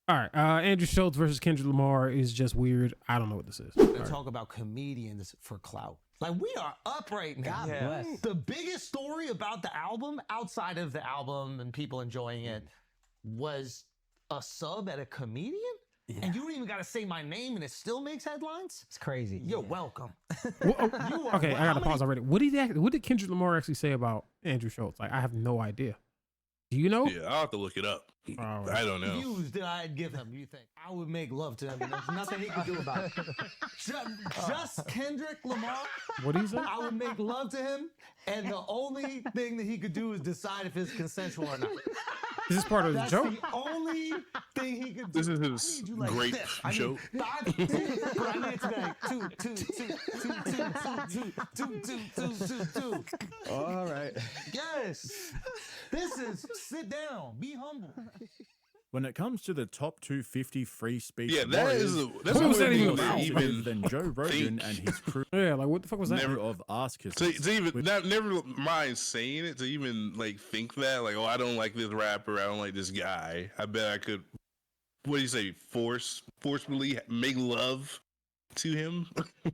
All right, Andrew Schultz versus Kendrick Lamar is just weird. I don't know what this is. They talk about comedians for clout. Like, we are up right now. God bless. The biggest story about the album, outside of the album and people enjoying it, was a sub at a comedian? Yeah. And you don't even got to say my name and it still makes headlines? It's crazy. You're welcome. Okay, I got to pause already. What did Kendrick Lamar actually say about Andrew Schultz? Like, I have no idea. Do you know? Yeah, I'll have to look it up. I don't know. Views that I'd give him, you think? I would make love to him. And there's nothing he could do about it. Just Kendrick Lamar. What do you say? I would make love to him, and the only thing that he could do is decide if it's consensual or not. Is this part of the joke? That's the only thing he could do. This is his great joke. But I need it to be like two. All right. Yes. This is sit down. Be humble. When it comes to the top 250 free speech, Yeah, that's what was that even about? even than Joe Rogan and his crew. Yeah, like what the fuck was that? Never of Ask His. To even never mind saying it, to even like think that, like, oh, I don't like this rapper, I don't like this guy. I bet I could, what do you say, forcefully make love to him.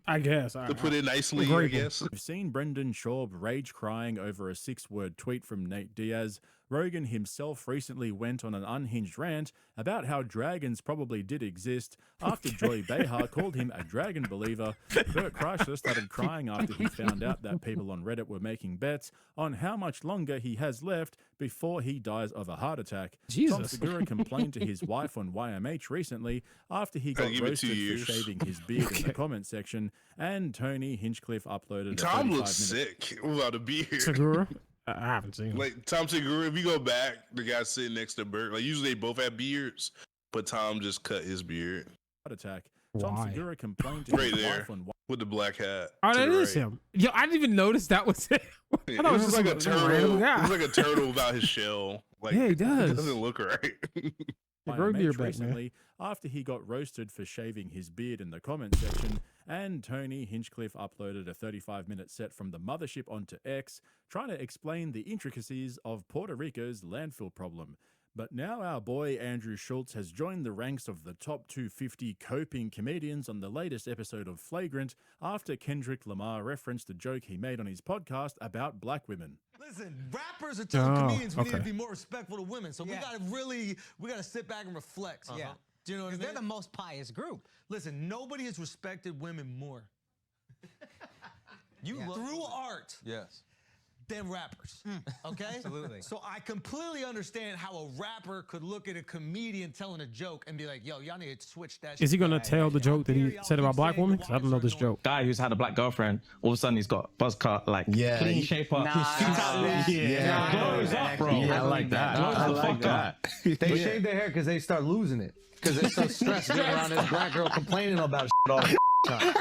I guess. To put it nicely, I guess. We've seen Brendan Schaub rage crying over a 6-word tweet from Nate Diaz. Rogan himself recently went on an unhinged rant about how dragons probably did exist after Joy Behar called him a dragon believer. Bert Kreischer started crying after he found out that people on Reddit were making bets on how much longer he has left before he dies of a heart attack. Jesus. Tom Segura complained to his wife on YMH recently after he got roasted for shaving his beard in the comment section, and Tony Hinchcliffe uploaded Tom looks sick without a beard. Segura? I haven't seen him. Like Tom Segura, if you go back, the guy sitting next to Bert, like usually they both have beards, but Tom just cut his beard. Heart attack. Tom Why? Segura complained to Right his there wife on with the black hat. Oh, to that the is right. him. Yo, I didn't even notice that was him. Yeah, I thought it it was was like a just some random turtle. guy. It was like a turtle without his shell. Like, Yeah, he does. It doesn't look right. Grow beard back, recently after he got roasted for shaving his beard in the comment section, and Tony Hinchcliffe uploaded a 35-minute set from the mothership onto X trying to explain the intricacies of Puerto Rico's landfill problem. But now our boy Andrew Schultz has joined the ranks of the top 250 coping comedians on the latest episode of Flagrant after Kendrick Lamar referenced a joke he made on his podcast about black women. Listen, rappers are telling comedians we need to be more respectful to women. So we gotta sit back and reflect. Yeah. Do you know what I mean? They're the most pious group. Listen, nobody has respected women more. Through art. Yes. Than rappers, okay? Absolutely. So I completely understand how a rapper could look at a comedian telling a joke and be like, yo, y'all need to switch that shit. Is he going to tell the joke that he said about black women? 'Cause I don't know this joke. Guy who's had a black girlfriend, all of a sudden he's got buzz cut, like clean shape up. Glows up, bro. Yeah, I like that. I like that. They shave their hair because they start losing it. Because they're so stressed being around this black girl complaining about shit all the time.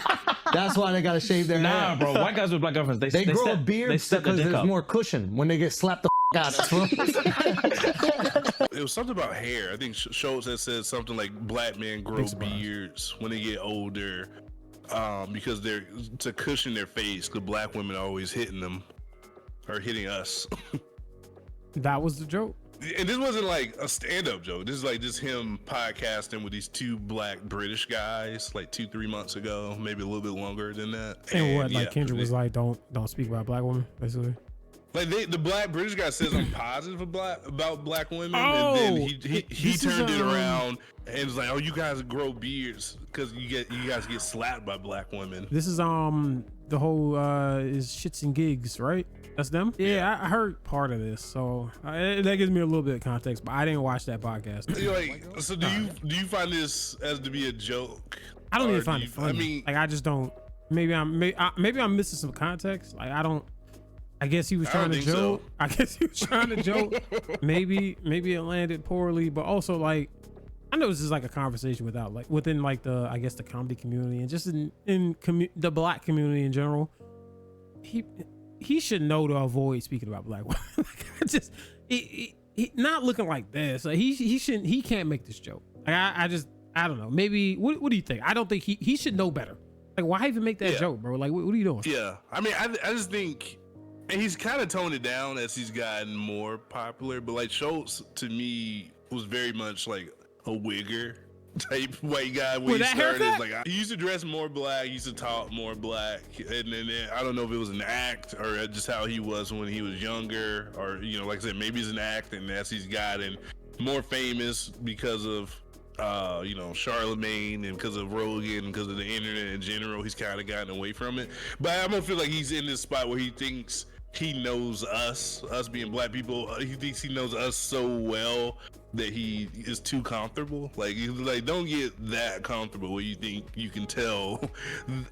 That's why they got to shave their hair. Nah, bro. White guys with black girlfriends, They grow a step beard their because dick there's up. more cushion when they get slapped the out of. It was something about hair. I think Schultz had said something like black men grow beards when they get older because they're to cushion their face because black women are always hitting them or hitting us. That was the joke. And this wasn't like a stand-up joke. This is like just him podcasting with these two black British guys like 2-3 months ago, maybe a little bit longer than that. And what? Like Kendrick was like, don't speak about black women, basically. Like the black British guy says I'm positive about black women, Oh, and then he turned it is, around and was like, "Oh, you guys grow beards because you guys get slapped by black women." This is the whole is shits and gigs, right? That's them. Yeah, I heard part of this, so that gives me a little bit of context. But I didn't watch that podcast. So do you find this as to be a joke? I don't even find it funny. I mean, like I just don't. Maybe I'm missing some context. Like I don't. I guess he was trying to joke. I guess he was trying to joke. Maybe it landed poorly, but also like I know this is like a conversation within like the the comedy community and just in the black community in general. He should know to avoid speaking about black women. Like he not looking like this. Like he shouldn't. He can't make this joke. Like I don't know. Maybe what do you think? I don't think he should know better. Like why even make that joke, bro? Like what are you doing? Yeah, I mean I just think. And he's kind of toned it down as he's gotten more popular. But like Schultz, to me, was very much like a wigger type white guy when With he that started. haircut? Like he used to dress more black, he used to talk more black, and then I don't know if it was an act or just how he was when he was younger, or like I said, maybe it's an act, and as he's gotten more famous because of Charlemagne and because of Rogan and because of the internet in general, he's kind of gotten away from it. But I don't feel like he's in this spot where he thinks he knows us being black people. He thinks he knows us so well that he is too comfortable. Like, don't get that comfortable where you think you can tell,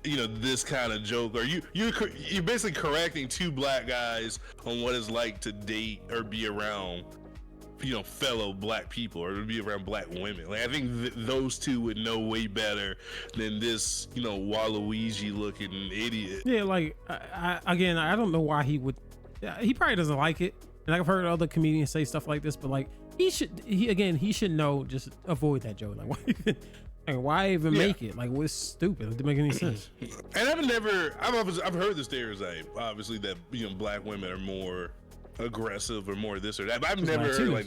this kind of joke, or you're basically correcting two black guys on what it's like to date or be around, fellow black people, or to be around black women. Like, I think those two would know way better than this, Waluigi looking idiot. Yeah, like I don't know why he would. Yeah, he probably doesn't like it. And I've heard other comedians say stuff like this, but like he should know, just avoid that joke. Like, why even make it? Like, what's stupid? It didn't make any sense. And I've heard the stereotype, obviously, that black women are more aggressive or more this or that, but I've never heard like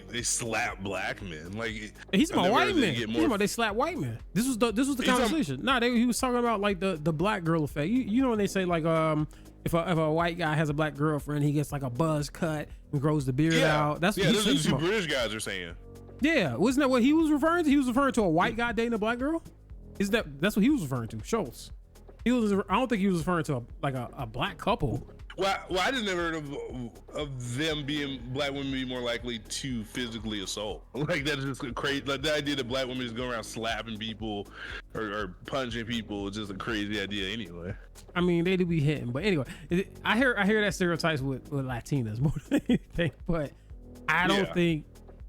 they slap black men. Like, he's about white men. They slap white men. This was the conversation. He was talking about like the black girl effect. You know when they say like if a white guy has a black girlfriend, he gets like a buzz cut and grows the beard out. That's what this is what British guys are saying. Yeah, wasn't that what he was referring to? He was referring to a white guy dating a black girl. That's what he was referring to? Schultz. I don't think he was referring to a black couple. Well, I just never heard of them being black women being more likely to physically assault. Like, that's just crazy. Like, the idea that black women just go around slapping people or punching people is just a crazy idea anyway. I mean, they do be hitting, but anyway, I hear that stereotypes with Latinas more than anything. But I don't think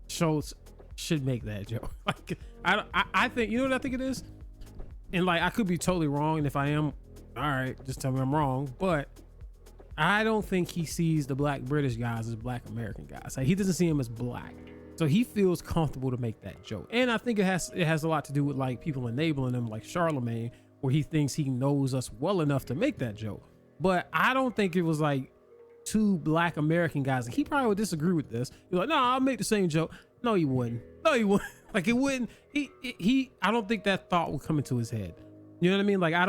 Schultz should make that joke. Like, I think, you know what I think it is, and like I could be totally wrong, and if I am, all right, just tell me I'm wrong. But I don't think he sees the black British guys as black American guys. Like, he doesn't see them as black, so he feels comfortable to make that joke. And I think it has a lot to do with like people enabling him, like Charlemagne, where he thinks he knows us well enough to make that joke. But I don't think it was like two black American guys. He probably would disagree with this. He's like, no, I'll make the same joke. No, he wouldn't. Like, it wouldn't. I don't think that thought would come into his head. You know what I mean? Like, I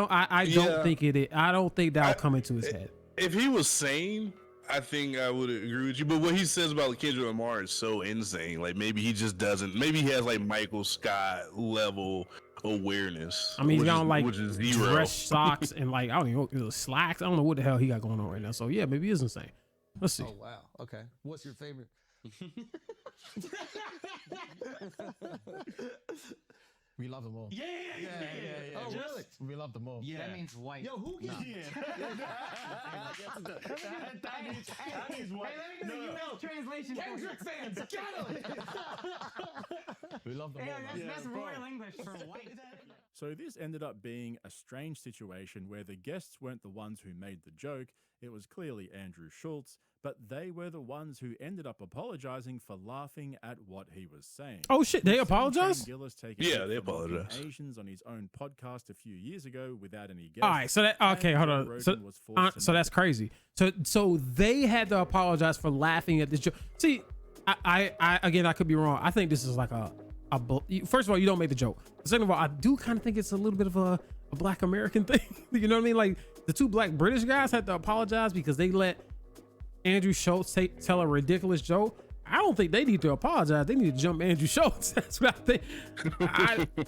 don't think that'll come into his head. If he was sane, I think I would agree with you. But what he says about Kendrick Lamar is so insane. Like, maybe he just doesn't. Maybe he has like Michael Scott level awareness. I mean, he's got like zero. dress socks and like, I don't even know, slacks. I don't know what the hell he got going on right now. So yeah, maybe he is insane. Let's see. Oh wow. Okay. What's your favorite? We love them all. Yeah. Oh, really? We love them all. Yeah. That means white. Yo, who gets? That means white. Hey, let me get a translation. Kendrick fans, get him! We love them all. That's royal English for white. So this ended up being a strange situation where the guests weren't the ones who made the joke. It was clearly Andrew Schultz, but they were the ones who ended up apologizing for laughing at what he was saying. Oh shit, they apologized? Yeah, they apologized. Asians on his own podcast a few years ago without any guests. All right, so that hold on. So that's crazy. So they had to apologize for laughing at this joke. See, I again, I could be wrong. I think this is like first of all, you don't make the joke. Second of all, I do kind of think it's a little bit of a black American thing. You know what I mean? Like, the two black British guys had to apologize because they let Andrew Schultz tell a ridiculous joke. I don't think they need to apologize. They need to jump Andrew Schultz. That's what I think.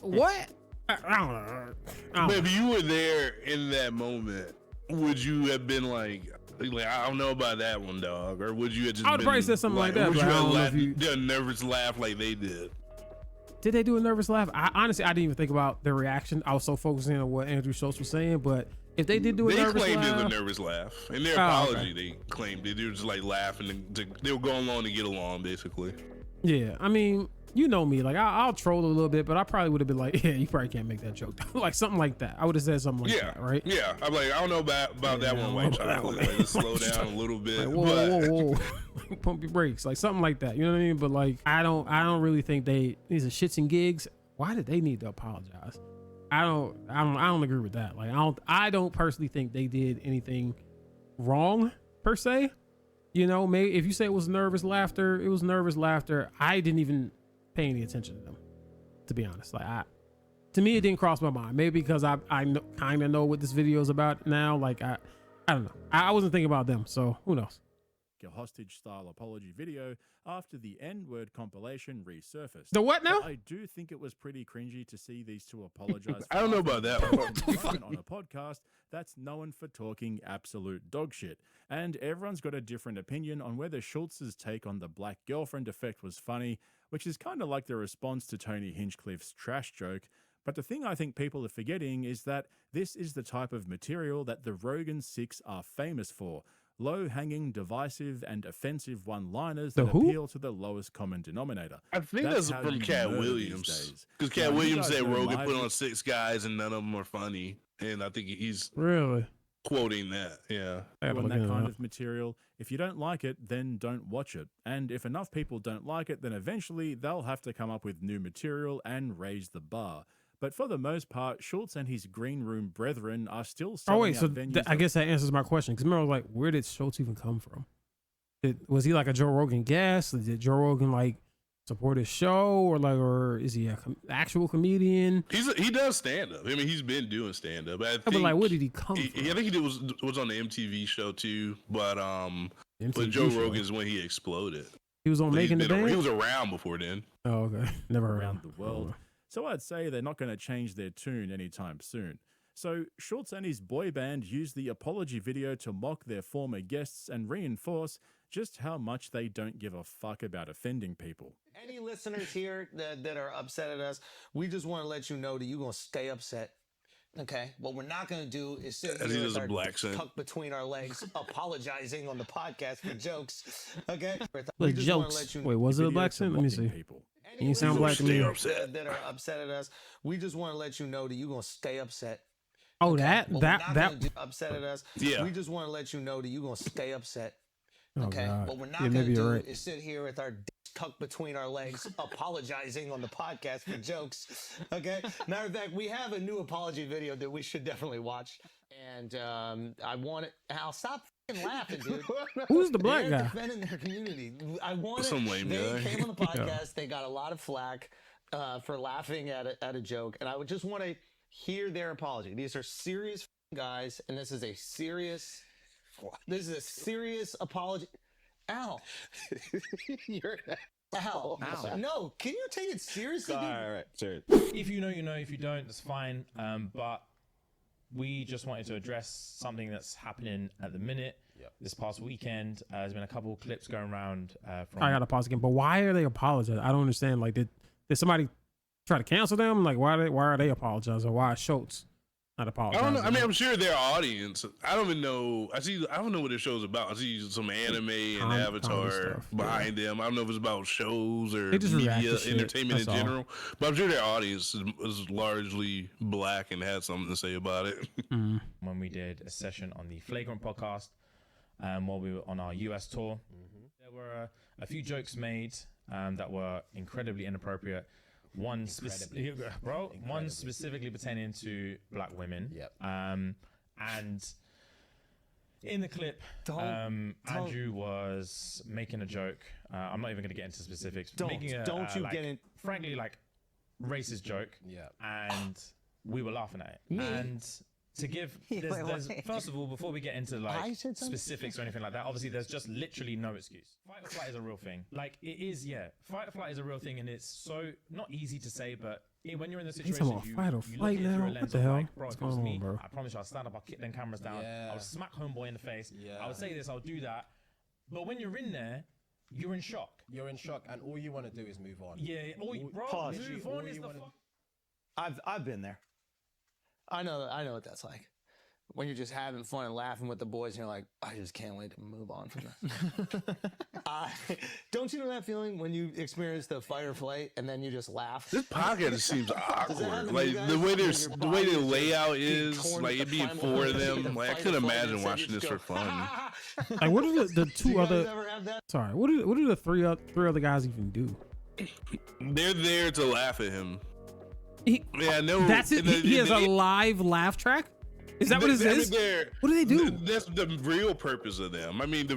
What? I don't know. But if you were there in that moment, would you have been like, I don't know about that one, dog? Or would you have just I would probably say something like that. Would you have done a nervous laugh like they did? Did they do a nervous laugh? Honestly, I didn't even think about their reaction. I was so focusing on what Andrew Schultz was saying. But if they did do a nervous laugh, they claimed it was a nervous laugh. In their apology, they claimed they were just like laughing. They were going along to get along, basically. Yeah, I mean, you know me, like I'll troll a little bit, but I probably would have been like, yeah, you probably can't make that joke. Like something like that. I would have said something like that, right? Yeah, I'm like, I don't know about that one, white child. Like, let's slow down a little bit. Like, whoa. Pump your brakes, like something like that. You know what I mean? But like, I don't really think these are shits and gigs. Why did they need to apologize? I don't agree with that. Like, I don't personally think they did anything wrong per se. You know, maybe if you say it was nervous laughter, it was nervous laughter. I didn't even pay any attention to them. to be honest. Like to me, it didn't cross my mind. Maybe because I kind of know what this video is about now. Like I don't know. I wasn't thinking about them, so who knows? A hostage-style apology video after the N-word compilation resurfaced. The what now? But I do think it was pretty cringy to see these two apologize. I don't know about that one. On a podcast that's known for talking absolute dog shit. And everyone's got a different opinion on whether Shultz's take on the black girlfriend effect was funny, which is kind of like the response to Tony Hinchcliffe's trash joke. But the thing I think people are forgetting is that this is the type of material that the Rogan Six are famous for. Low-hanging, divisive, and offensive one-liners that appeal to the lowest common denominator. I think that's from Cat Williams. Because Cat Williams said Rogan put on 6 guys and none of them are funny. And I think he's really quoting that. Yeah. On that kind of material, if you don't like it, then don't watch it. And if enough people don't like it, then eventually they'll have to come up with new material and raise the bar. But for the most part, Shultz and his green room brethren are still selling out venues. I guess that answers my question. Because remember, like, where did Shultz even come from? Was he like a Joe Rogan guest? Did Joe Rogan like support his show, or is he an actual comedian? He does stand up. I mean, he's been doing stand up. But like, where did he come from? I think he was on the MTV show too. But Joe Rogan is when he exploded. He was on Making the Band. He was around before then. Oh, okay. Never heard around the world. So I'd say they're not going to change their tune anytime soon. So Shultz and his boy band used the apology video to mock their former guests and reinforce just how much they don't give a fuck about offending people. Any listeners here that are upset at us, we just want to let you know that you're going to stay upset. Okay, what we're not going to do is sit here with our tucked between our legs, apologizing on the podcast for jokes. Okay, like jokes. Wait, was it a black accent? Let me see. People. You sound black to me. That are upset at us, we just want to let you know that you're going to stay upset. Oh, okay? that upset at us. Yeah. We just want to let you know that you're going to stay upset. Oh, okay, God. what we're not going to do is sit here with our tucked between our legs, apologizing on the podcast for jokes. Okay, matter of fact, we have a new apology video that we should definitely watch, and I want it. Al, stop laughing, dude. Who's the black guy? Defending their community. I want some lame They guy. came on the podcast. They got a lot of flack for laughing at a joke, and I would just want to hear their apology. These are serious guys, and this is a serious apology. Al, you're Al. No, can you take it seriously? All right, sure. If you know, you know. If you don't, that's fine. But we just wanted to address something that's happening at the minute. This past weekend, there's been a couple of clips going around. From I gotta pause again. But why are they apologizing? I don't understand. Like, did somebody try to cancel them? Like, why are they apologizing? Why is Shultz not apologizing? I don't know. I mean, I'm sure their audience. I don't even know. I don't know what their show's about. I see some anime and Avatar stuff, behind them. I don't know if it's about shows or They just react media, to shit. entertainment That's in general. But I'm sure their audience is largely black and had something to say about it. when we did a session on the Flagrant podcast, while we were on our US tour, there were a few jokes made that were incredibly inappropriate. One specifically pertaining to black women. And in the clip, Andrew was making a joke. I'm not even going to get into specifics. Frankly, like racist joke. And we were laughing at it. And to give, first of all, before we get into like specifics or anything like that, obviously there's just literally no excuse. Fight or flight is a real thing. Like it is, Fight or flight is a real thing, and it's so not easy to say, but when you're in the situation, you fight or flight now. What the hell? Like, bro, What's if it was going me, on, bro? I promise you, I'll stand up, I'll kick them cameras down, I'll smack homeboy in the face, I would say this, I'll do that. But when you're in there, you're in shock. You're in shock, and all you want to do is move on. Move on is the fuck. I've been there. I know what that's like. When you're just having fun and laughing with the boys, and you're like, I just can't wait to move on from this. Don't you know that feeling when you experience the fight or flight and then you just laugh? This podcast seems awkward. Like the way the layout is, like it being four of them. Like I couldn't imagine watching this for fun. Like, what do the two other? Sorry, what do the three other guys even do? They're there to laugh at him. That's it. He has a live laugh track. Is that what it is? What do they do? That's the real purpose of them. I mean,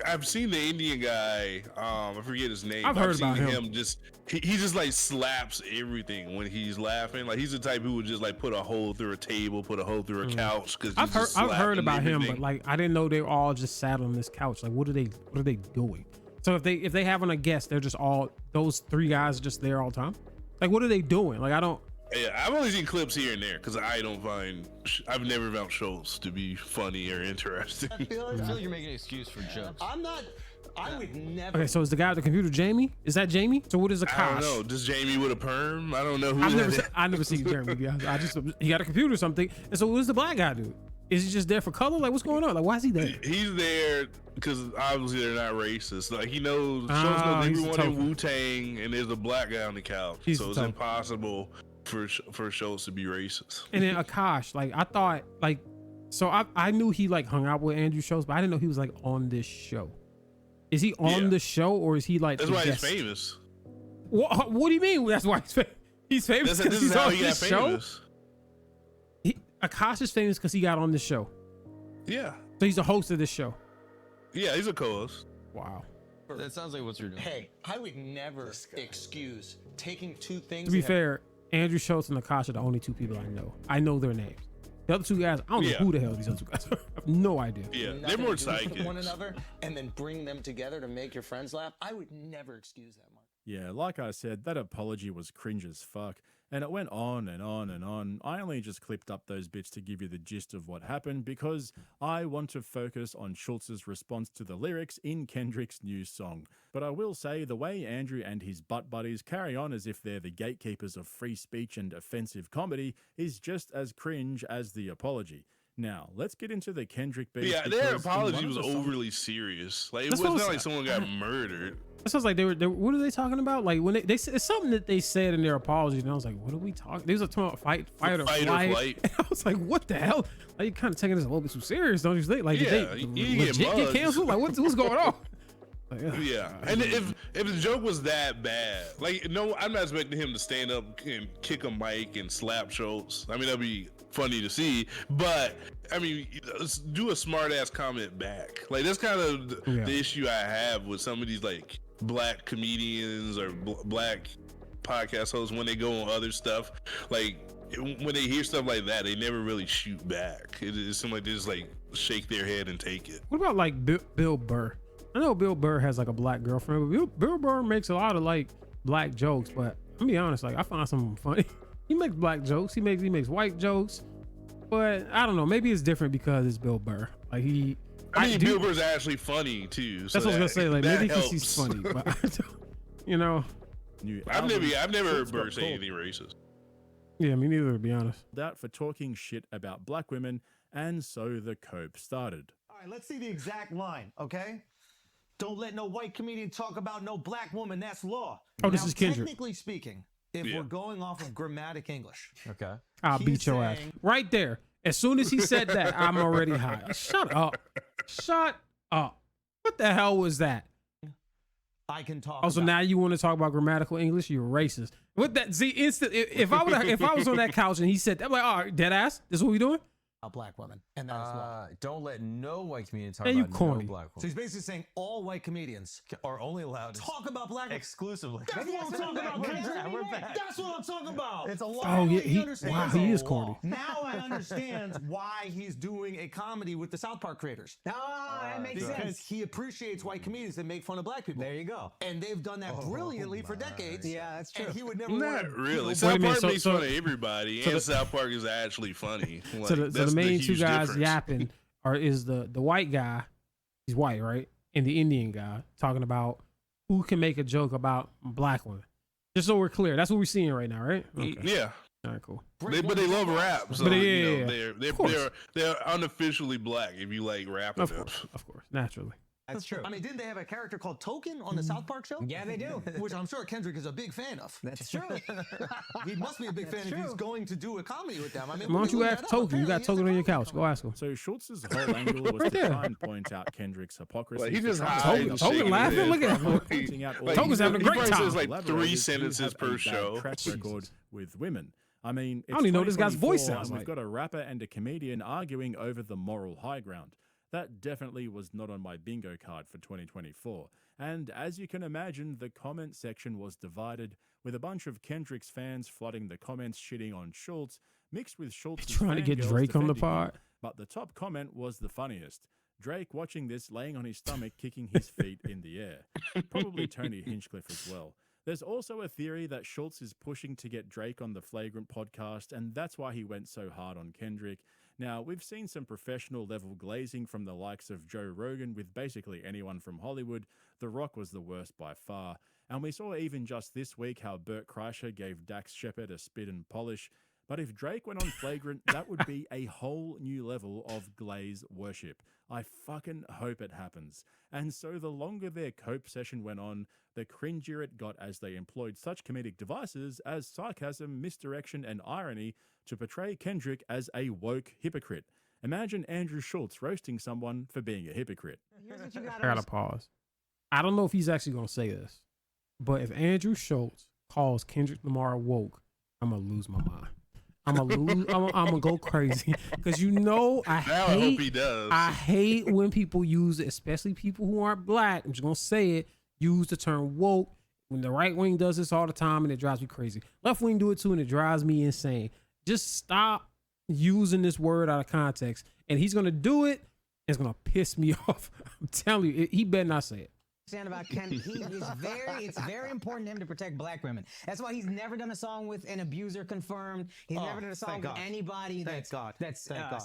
I've seen the Indian guy. I forget his name. I've heard about him. He just like slaps everything when he's laughing. Like he's the type who would just like put a hole through a table, put a hole through a couch. Because I've heard about him, but like I didn't know they were all just sat on this couch. Like what are they doing? So if they having a guest, they're just all those three guys just there all the time. Like what are they doing? Like I don't. Yeah, I've only seen clips here and there because I've never found Shultz to be funny or interesting. I feel like you're making an excuse for jokes. I would never. Okay, so is the guy with the computer Jamie? Is that Jamie? So what is Akash? I don't know. Does Jamie with a perm? I don't know who. I've never seen Jeremy. I just he got a computer or something. And so what does the black guy do? Is he just there for color? Like what's going on? Like why is he there? He's there because obviously they're not racist. Like he knows, Shultz knows everyone in Wu-Tang, and there's a black guy on the couch, so it's impossible for Shultz to be racist. And then Akash, like I thought, like so I knew he like hung out with Andrew Schultz, but I didn't know he was like on this show. Is he on the show or is he like? That's why he's famous. What do you mean? That's why he's famous. He's famous because he's on this show. Akash is famous because he got on this show. Yeah. So he's a host of this show. Yeah, he's a co-host. Wow. That sounds like what you're doing. Hey, I would never excuse taking two things. To be fair, Andrew Schultz and Akash are the only two people I know. I know their names. The other two guys, I don't know who the hell these other two guys are. I have no idea. Yeah, they're more sidekicks. One another, and then bring them together to make your friends laugh. I would never excuse that, Mark. Yeah, like I said, that apology was cringe as fuck. And it went on and on and on. I only just clipped up those bits to give you the gist of what happened because I want to focus on Schultz's response to the lyrics in Kendrick's new song. But I will say the way Andrew and his butt buddies carry on as if they're the gatekeepers of free speech and offensive comedy is just as cringe as the apology. Now, let's get into the Kendrick beef. Yeah, their apology was overly serious. Like, it was not like someone got murdered. It sounds like they were what are they talking about? Like when they said it's something that they said in their apology, and I was like, what are we talking? They was talking about fight or flight. And I was like, what the hell? Like you kind of taking this a little bit too serious, don't you think? Like did they legit get canceled? Like what's going on? Like, yeah, and if the joke was that bad, like no, I'm not expecting him to stand up and kick a mic and slap Schultz. I mean that'd be funny to see, but I mean, let's do a smart ass comment back. Like that's kind of the issue I have with some of these like black comedians or black podcast hosts when they go on other stuff. Like when they hear stuff like that, they never really shoot back. It seems like they just like shake their head and take it. What about like Bill Burr? I know Bill Burr has like a black girlfriend, but Bill Burr makes a lot of like black jokes. But I'll be honest, like I find some funny. He makes black jokes. He makes white jokes. But I don't know. Maybe it's different because it's Bill Burr. Like Bill Burr's actually funny too. So that's what I was gonna say. Like maybe because helps. he's funny, but I don't, you know. I've never heard Burr say anything racist. Yeah, me neither, to be honest. That for talking shit about black women, and so the cope started. All right, let's see the exact line, okay? Don't let no white comedian talk about no black woman. That's law. Oh, this is Kendrick. Technically speaking, if we're going off of grammatic English, okay, I'll beat your ass right there. As soon as he said that, I'm already high. Shut up. Shut up. What the hell was that? I can talk. Oh, so now you want to talk about grammatical English? You're racist. What that? See, instant. If I was on that couch and he said that, I'm like, all right, dead ass. This is what we doing? A black woman, and that is law. Don't let no white comedian talk you about corny. no black woman. So he's basically saying all white comedians Are only allowed to talk about black women. exclusively. That's what I'm talking about. We're back. That's what I'm talking about. It's a law. Oh yeah, he is corny. Now I understand why he's doing a comedy with the South Park creators. That makes sense. Because he appreciates white comedians that make fun of black people. There you go. And they've done that brilliantly for decades. Yeah, that's true. And he would never Not want really. South Park makes fun of everybody, and South Park is actually funny. Like, so the main two guys difference. yapping is the white guy, he's white, right? And the Indian guy talking about who can make a joke about black women. Just so we're clear, that's what we're seeing right now, right? Okay. Yeah. All right, cool. But they love rap, so But they're unofficially black if you like rap. Of course, naturally. That's true. I mean, didn't they have a character called Token on the South Park show? Yeah, they do. Which I'm sure Kendrick is a big fan of. That's true. He must be a big fan if he's going to do a comedy with them. I mean, Why don't you ask Token? You got Token on your couch. Go ask him. So Schultz's whole angle was to try and point out Kendrick's hypocrisy. Like, he just Token laughing. Look at him. Token's having a great time. Like 3 sentences per show. Track record with women. I mean, I don't even know what this guy's voice 2024, sounds and like. we've got a rapper and a comedian arguing over the moral high ground. That definitely was not on my bingo card for 2024. And as you can imagine, the comment section was divided, with a bunch of Kendrick's fans flooding the comments shitting on Shultz, mixed with Schultz's Trying to get fangirls Drake on the defending him. pod. But the top comment was the funniest. Drake watching this, laying on his stomach, kicking his feet in the air. Probably Tony Hinchcliffe as well. There's also a theory that Schultz is pushing to get Drake on the Flagrant podcast, and that's why he went so hard on Kendrick. Now, we've seen some professional level glazing from the likes of Joe Rogan with basically anyone from Hollywood. The Rock was the worst by far. And we saw even just this week how Burt Kreischer gave Dax Shepard a spit and polish. But if Drake went on Flagrant, that would be a whole new level of glaze worship. I fucking hope it happens. And so the longer their cope session went on, the cringier it got as they employed such comedic devices as sarcasm, misdirection, and irony to portray Kendrick as a woke hypocrite. Imagine Andrew Schultz roasting someone for being a hypocrite. I gotta pause. I don't know if he's actually gonna say this, but if Andrew Schultz calls Kendrick Lamar woke, I'm gonna lose my mind. I'm gonna go crazy because I hope he does. I hate when people use it, especially people who aren't black. I'm just gonna say it. Use the term woke. When the right wing does this all the time, and it drives me crazy. Left wing do it too, and it drives me insane. Just stop using this word out of context. And he's gonna do it. And it's gonna piss me off. I'm telling you, he better not say it. Understand about Kendrick, it's very important to him to protect black women. That's why he's never done a song with an abuser confirmed. He's never done a song with anybody that's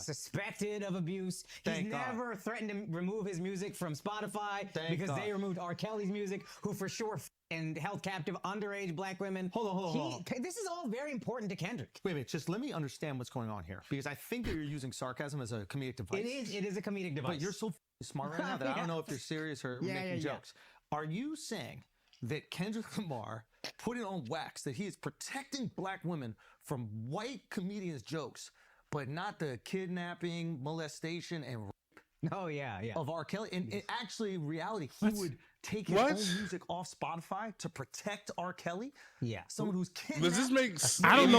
suspected of abuse. He's never threatened to remove his music from Spotify because they removed R. Kelly's music, who for sure and held captive underage black women. Hold on. This is all very important to Kendrick. Wait, just let me understand what's going on here, because I think that you're using sarcasm as a comedic device. It is a comedic device. But you're so smart right now that I don't know if you're serious or making jokes. Are you saying that Kendrick Lamar put it on wax that he is protecting black women from white comedians' jokes, but not the kidnapping, molestation, and rape of R. Kelly? And actually, in reality, he would take his own music off Spotify to protect R. Kelly? Yeah. Someone who's kidnapped. Does this make I don't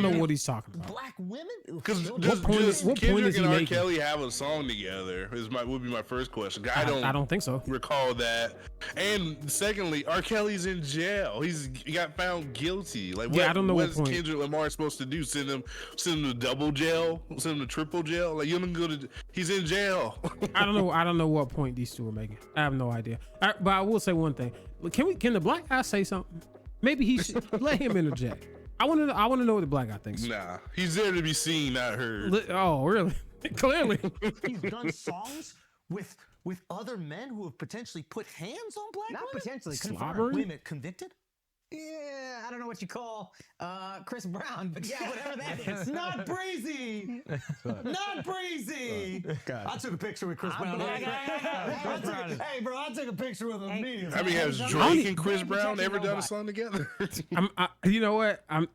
know what he's talking about. Black women? Because what does point is Kendrick he and R. making? Kelly have a song together? Would be my first question. I don't think so. Recall that. And secondly, R. Kelly's in jail. He got found guilty. Like, I don't know what what is point. Kendrick Lamar supposed to do? Send him to double jail? Send him to triple jail? Like, you don't go to. He's in jail. I don't know what point these two are making. I have no idea. But I will say one thing. Can the black guy say something? Maybe he should let him interject. I want to know what the black guy thinks. Nah, he's there to be seen, not heard. Oh, really? Clearly. He's done songs with other men who have potentially put hands on black women? Not potentially. Slobbering? Wait a minute, convicted? Yeah, I don't know what you call Chris Brown, but yeah, whatever that is. Not breezy. Not breezy. I took a picture with Chris Brown. Hey, bro, I took a picture with him immediately. I mean, has Drake and Chris Brown ever done a song together? You know what? I'm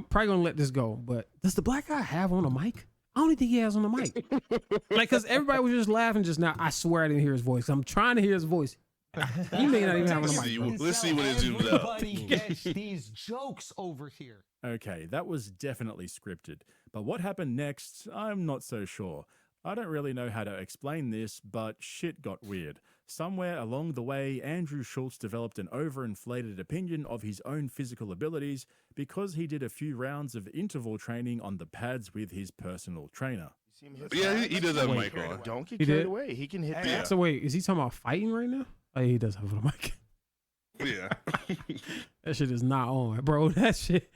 probably gonna let this go. But does the black guy have on a mic? I don't think he has on the mic. Like, cause everybody was just laughing just now. I swear I didn't hear his voice. I'm trying to hear his voice. He may not even have on the mic. Let's see when it zooms out. Everybody gets these jokes over here. Okay, that was definitely scripted. But what happened next, I'm not so sure. I don't really know how to explain this, but shit got weird. Somewhere along the way, Andrew Schultz developed an overinflated opinion of his own physical abilities because he did a few rounds of interval training on the pads with his personal trainer. Yeah, he does have a mic on. Don't get carried away. He can hit that. So wait, is he talking about fighting right now? Oh, he does have a mic. Yeah. That shit is not on, bro. That shit.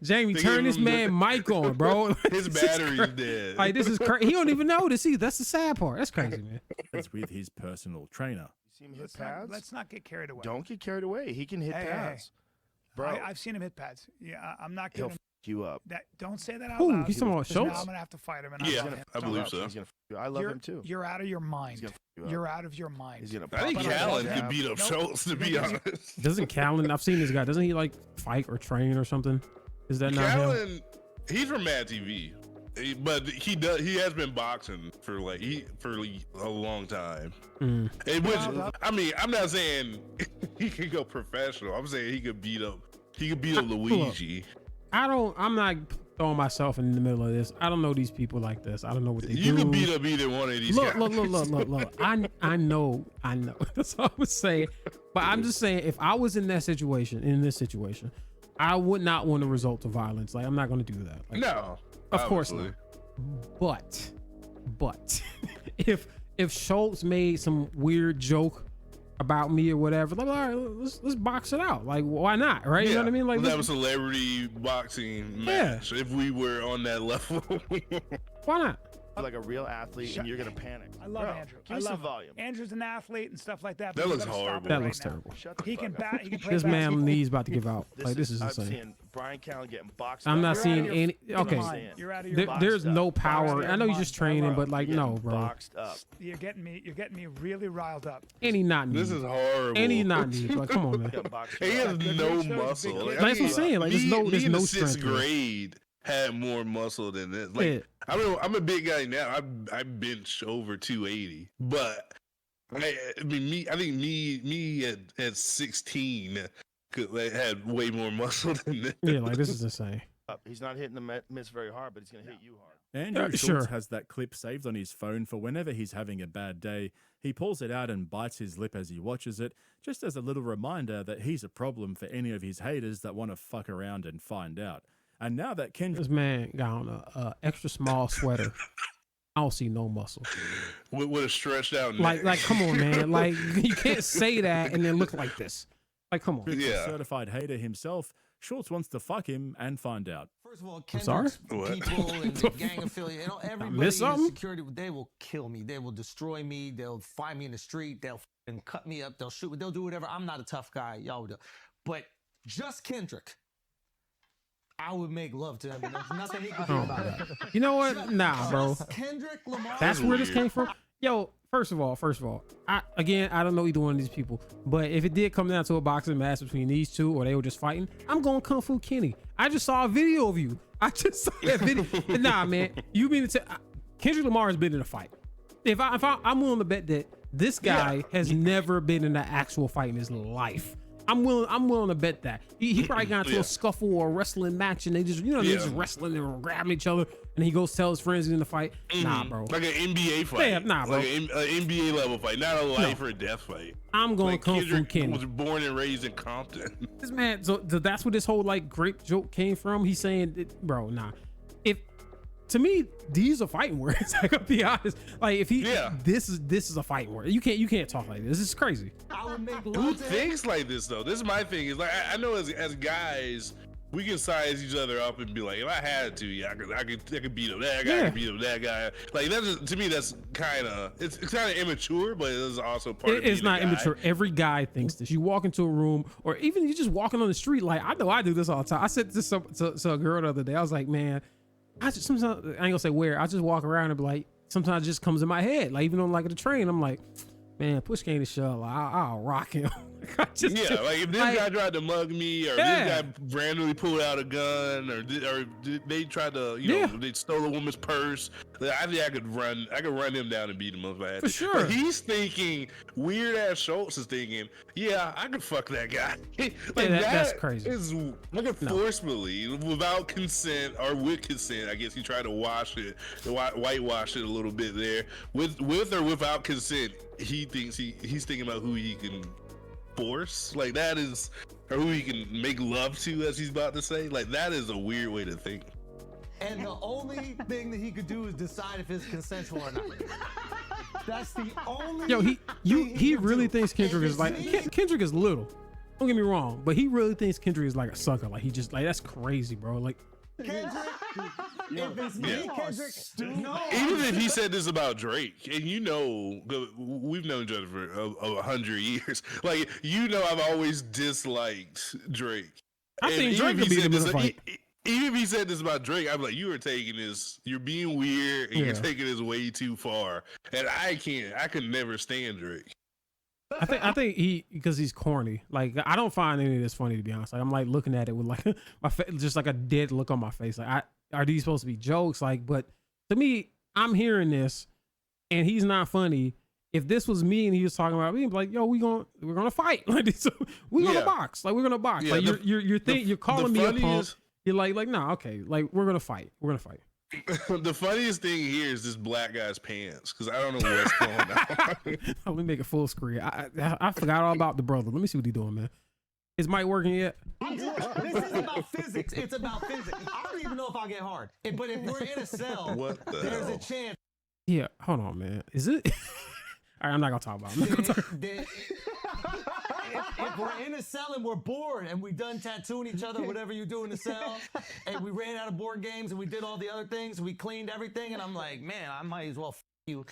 Jamie, turn this man mic on, bro. His battery's dead. Like, this is crazy. He don't even know this either. That's the sad part. That's crazy, man. It's with his personal trainer. You see him hit pads? Let's not get carried away. Don't get carried away. He can hit pads. Bro, I've seen him hit pads. Yeah, I'm not he'll gonna. you up. Don't say that out Who? loud. He's talking about 'cause now Schultz? I'm gonna have to fight him. And Yeah, I'm I believe so. He's gonna you. I love him too. You're out of your mind. He's gonna you up. You're out of your mind. He's gonna I think Callan could beat up Nope. Schultz, to be honest. Doesn't Callan? I've seen this guy. Doesn't he like fight or train or something? Is that not him? Callan, he's from Mad TV, but he has been boxing for a long time. I mean, I'm not saying he could go professional. I'm saying he could beat up Luigi. I'm not throwing myself in the middle of this. I don't know these people like this. I don't know what they do. You can beat up either one of these guys. Look. I know. That's all I was saying. But I'm just saying, if I was in this situation, I would not want to resort to violence. Like, I'm not going to do that. Like, No, of course not. But if Shultz made some weird joke about me or whatever, like, all right, let's box it out. Like, why not? Right? You know what I mean? Like, let's have a celebrity boxing match if we were on that level. Why not? Like a real athlete, and you're gonna panic. I love Andrew. Give me some volume. Andrew's an athlete and stuff like that. That looks horrible. That looks terrible. He can bat. He can play This basketball. man knees about to give out. Like, this is I'm insane. seeing Brian Callen getting boxed. I'm not up. seeing any. Okay, You're out of your mind. there's no power. Boxed I know up. you're just training, but like, no, bro. Boxed up. You're getting me really riled up. Any not need. This is horrible. Any not need. Like, come on, man. Getting boxed He up. has no muscle. Like, That's what I'm saying. Like, there's no in the strength sixth to it. grade had more muscle than this. Like, Yeah. I'm a big guy now. I bench over 280, but I think me at 16 had way more muscle than this. Yeah, like, this is insane. He's not hitting the miss very hard, but he's gonna hit you hard. Andrew Schultz Sure. has that clip saved on his phone for whenever he's having a bad day. He pulls it out and bites his lip as he watches it, just as a little reminder that he's a problem for any of his haters that want to fuck around and find out. And now that This man got on a extra small sweater. I don't see no muscle. With a stretched out neck. Like, come on, man. Like, you can't say that and then look like this. Like, come on. Yeah. certified hater himself, Schultz wants to fuck him and find out. First of all, sorry? Kendrick's people and the gang affiliate, everybody missed in something? security, they will kill me. They will destroy me. They'll find me in the street. They'll f***ing cut me up. They'll shoot me. They'll do whatever. I'm not a tough guy. Y'all do. But just Kendrick, I would make love to him. And there's nothing he can do about it. You know what? Nah, bro. Kendrick Lamar. That's where this came from. Yo, first of all, I don't know either one of these people, but if it did come down to a boxing match between these two, or they were just fighting, I'm going Kung Fu Kenny. I just saw a video of you. I just saw that video. Nah, man, you mean to tell Kendrick Lamar has been in a fight? I'm willing to bet that this guy has never been in an actual fight in his life. I'm willing to bet that he probably got into a scuffle or a wrestling match, and they just they just wrestling and grabbing each other, and he goes tell his friends he's in the fight. Nah, bro. Like an NBA fight. Yeah, nah, bro. Like an NBA level fight, not a life or death fight. I'm going like Kung Fu Kendrick Kenny. was born and raised in Compton. This man, so that's where this whole like grape joke came from. He's saying, bro, nah. If to me, these are fighting words. I gotta be honest. Like, if this is a fighting word. You can't talk like this. This is crazy. I would make love Who to him. thinks like this though? This is my thing. Is like I know as guys, we can size each other up and be like, if I had to, I could beat up that guy, I could beat up that guy. Like that's to me, that's kind of it's kind of immature, but it's also part of It's being not a guy. immature. Every guy thinks this. You walk into a room, or even you just walking on the street. Like, I know I do this all the time. I said this to a girl the other day. I was like, man, sometimes I ain't gonna say where. I just walk around and be like, sometimes it just comes in my head. Like, even on like the train, I'm like, man, push came to shove. Like, I'll rock him. Like if this guy tried to mug me, or this guy randomly pulled out a gun, or they tried to, they stole a woman's purse. I think I could run him down and beat him up. For sure. But he's thinking, weird ass Schultz is thinking, yeah, I could fuck that guy. Like that's crazy. Is like forcefully, without consent or with consent. I guess he tried to whitewash it a little bit there. With or without consent, he thinks he's thinking about who he can force, like that is, or who he can make love to, as he's about to say. Like, that is a weird way to think. And the only thing that he could do is decide if it's consensual or not. That's the only. Yo, he really thinks Kendrick is like Kendrick is little. Don't get me wrong, but he really thinks Kendrick is like a sucker. Like, he just like, that's crazy, bro. Like, Kendrick, if it's me, Kendrick, no. Even if he said this about Drake, and we've known each other for 100 years. Like, I've always disliked Drake. I think Drake could beat him in a fight. Even if he said this about Drake, I'm like, you're being weird, and you're taking this way too far. And I could never stand Drake. I think because he's corny. Like, I don't find any of this funny, to be honest. Like, I'm like looking at it with like just like a dead look on my face. Like, are these supposed to be jokes? Like, but to me, I'm hearing this, and he's not funny. If this was me and he was talking about me, I'd be like, yo, we're gonna fight. Like, we're gonna box. Like, we're gonna box. Yeah, like, you're calling me a punk. You're like, nah, okay, like we're gonna fight. The funniest thing here is this black guy's pants, because I don't know what's going on. Let me make it full screen. I forgot all about the brother. Let me see what he's doing, man. Is Mike working yet? This is about physics. It's about physics. I don't even know if I'll get hard. But if we're in a cell, there's a chance. Yeah, hold on, man. Is it? All right, I'm not gonna talk about it. If we're in a cell and we're bored and we done tattooing each other, whatever you do in the cell, and we ran out of board games and we did all the other things, we cleaned everything, and I'm like, man, I might as well f you.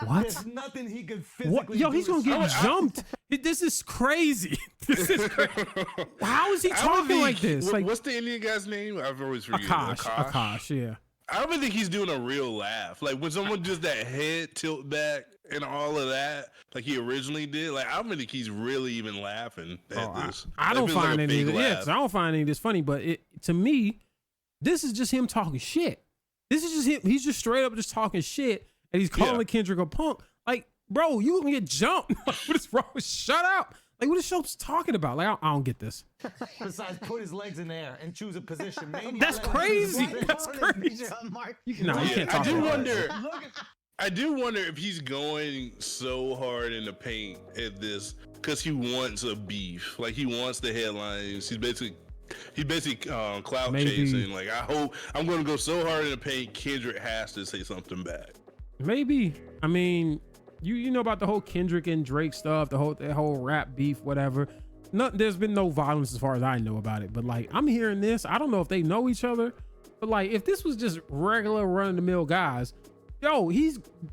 What? There's nothing he could physically Yo, do. he's gonna get jumped. This is crazy. This is crazy. How is he talking like this? Like, what's the Indian guy's name? I've always forgotten. Akash, yeah. I don't even think he's doing a real laugh. Like when someone does that head tilt back and all of that, like he originally did. Like I don't think he's really even laughing at this. I don't find any of it. Yes, I don't find any of this funny. But to me, this is just him talking shit. This is just him. He's just straight up just talking shit, and he's calling Kendrick a punk. Like, bro, you gonna get jumped? What is wrong? Shut up! Like, what is Shultz talking about? Like, I don't get this. Besides, put his legs in the air and choose a position. Maybe That's crazy. That's crazy. No, you can't talk about that. I do wonder if he's going so hard in the paint at this because he wants a beef. Like he wants the headlines. He's basically clout chasing. Like I hope I'm going to go so hard in the paint. Kendrick has to say something back. Maybe. I mean, you know about the whole Kendrick and Drake stuff, that whole rap beef, whatever. There's been no violence as far as I know about it. But like, I'm hearing this. I don't know if they know each other, but like, if this was just regular run-of-the-mill guys, yo,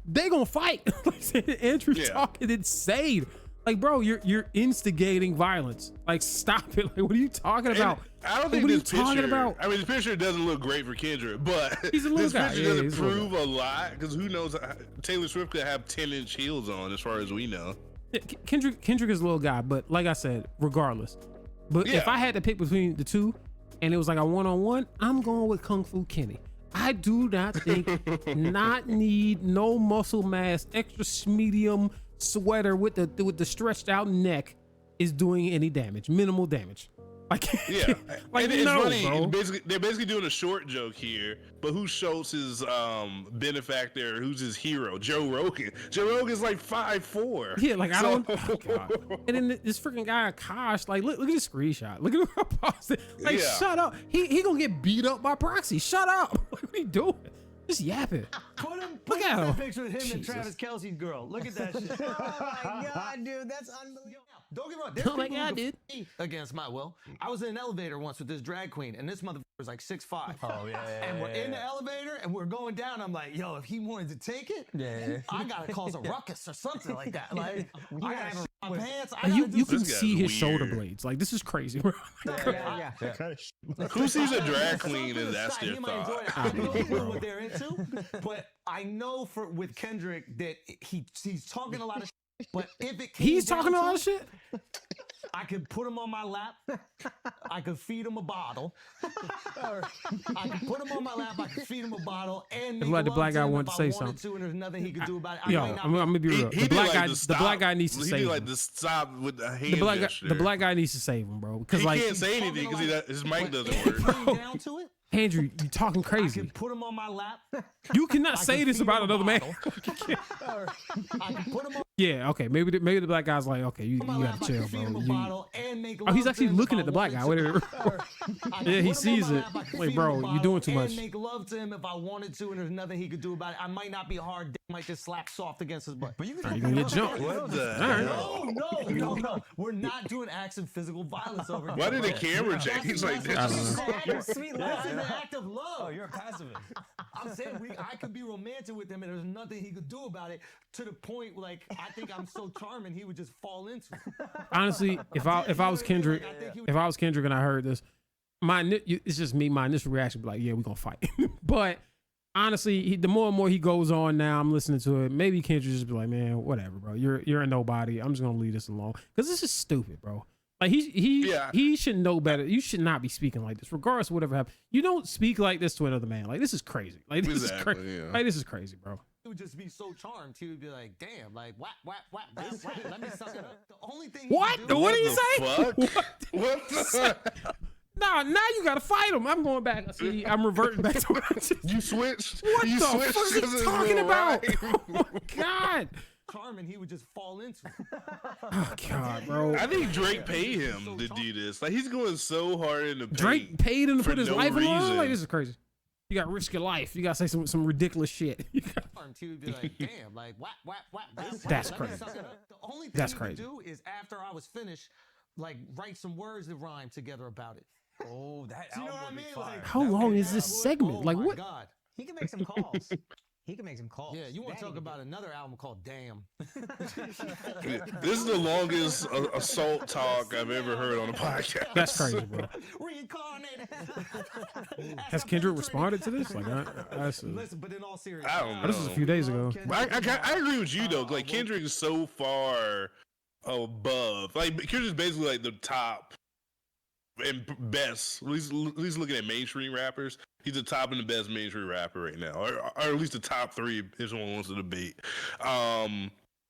they gonna fight. Like Andrew talking insane. Like, bro, you're instigating violence. Like, stop it. Like, what are you talking about? I don't think this picture. I mean, this picture doesn't look great for Kendrick, but he's a little guy. Picture doesn't prove a lot because who knows? Taylor Swift could have 10-inch heels on, as far as we know. Yeah, Kendrick is a little guy, but like I said, regardless. But if I had to pick between the two, and it was like a one-on-one, I'm going with Kung Fu Kenny. I do not think need no muscle mass, extra medium sweater with the stretched out neck is doing any damage, minimal damage. Like, like and it's funny, bro. They're basically doing a short joke here, but who's Schultz's benefactor? Who's his hero? Joe Rogan. Joe Rogan's like 5'4". Yeah, like I don't. Oh God. And then this freaking guy Akash, like look at this screenshot. Look at him posted. Like shut up. He gonna get beat up by proxy. Shut up. Like, what are you doing? Just yapping. Look at that picture of him and Travis Kelce's girl. Look at that shit. Oh my God, dude, that's unbelievable. Don't get me wrong. There's people who defend me against my will. I was in an elevator once with this drag queen, and this motherfucker was like 6'5". Oh yeah. And we're in the elevator, and we're going down. I'm like, yo, if he wanted to take it, I gotta cause a ruckus or something like that. Like, I gotta have my pants. You can see his shoulder blades. Like, this is crazy, bro. Yeah. Who sees a drag queen and that's their thought? I don't know what they're into, but I know with Kendrick that he's talking a lot of shit. But if it he's talking a lot of shit, I could put him on my lap. I could feed him a bottle. I could put him on my lap. I could feed him a bottle and make like the black guy wanted to say something. And there's nothing he could do about it. Yo, I'm gonna be real. The black guy needs to save him. He like to stop with the hand gesture. The black guy needs to save him, bro. Because he like can't say anything because his mic doesn't work. Down to it. Andrew, you talking crazy. I can put him on my lap. You cannot say this about another man. I can put him on. Yeah, okay. Maybe the black guy's like, okay, you gotta chill, bro. He's actually looking at the black guy. Whatever. Yeah, he sees it. Like, bro, you're doing too much. Make love to him if I wanted to, and there's nothing he could do about it. I might not be hard. Might just slap soft against his butt. But you're gonna get jumped. What the hell? No. We're not doing acts of physical violence over here. Why did the camera change? He's like this. This is an act of love. Oh, you're a pacifist. I'm saying I could be romantic with him, and there's nothing he could do about it. To the point, like I think I'm so charming, he would just fall into it. Honestly, if I was Kendrick, and I heard this, it's just me. My initial reaction would be like, yeah, we're gonna fight. But honestly, the more and more he goes on now, I'm listening to it. Maybe Kendrick just be like, man, whatever, bro. You're a nobody. I'm just gonna leave this alone because this is stupid, bro. Like he should know better. You should not be speaking like this, regardless of whatever happened. You don't speak like this to another man. Like this is crazy. Like this is crazy. Yeah. Like this is crazy, bro. He would just be so charmed. He would be like, damn, like whap. Let me suck it up. The only thing. What? What did you say? Fuck? What? Nah, now you gotta fight him. I'm going back. See, I'm reverting back to what I just... You switched? What you the switched fuck are you talking about? Oh my God. Carmen, he would just fall into it. Oh God, bro. I think Drake paid him to do this. Like, he's going so hard in the paint. Drake paid him to put his life on. reason. Like, this is crazy. You got to risk your life. You got to say some ridiculous shit. He would be like, damn, like, whap, whap, whap, whap. That's crazy. The only thing That's he would crazy. do is after I was finished, like, write some words that rhyme together about it. Oh, that Do you know album what I would be mean? fire. Like, How long is this segment? Oh Like, my what? God. He can make some calls. He can make some calls. Yeah, you want to That talk he can about another album called Damn. This is the longest assault talk I've ever heard on a podcast. That's crazy, bro. Reincarnated. Has Kendrick responded to this? Like, Listen, but in all seriousness, I don't know. this was a few days ago. I agree with you, though. Like, Kendrick is so far above. Like, Kendrick's basically like the top and best. At least looking at mainstream rappers, he's the top and the best mainstream rapper right now, or at least the top three if someone wants to debate.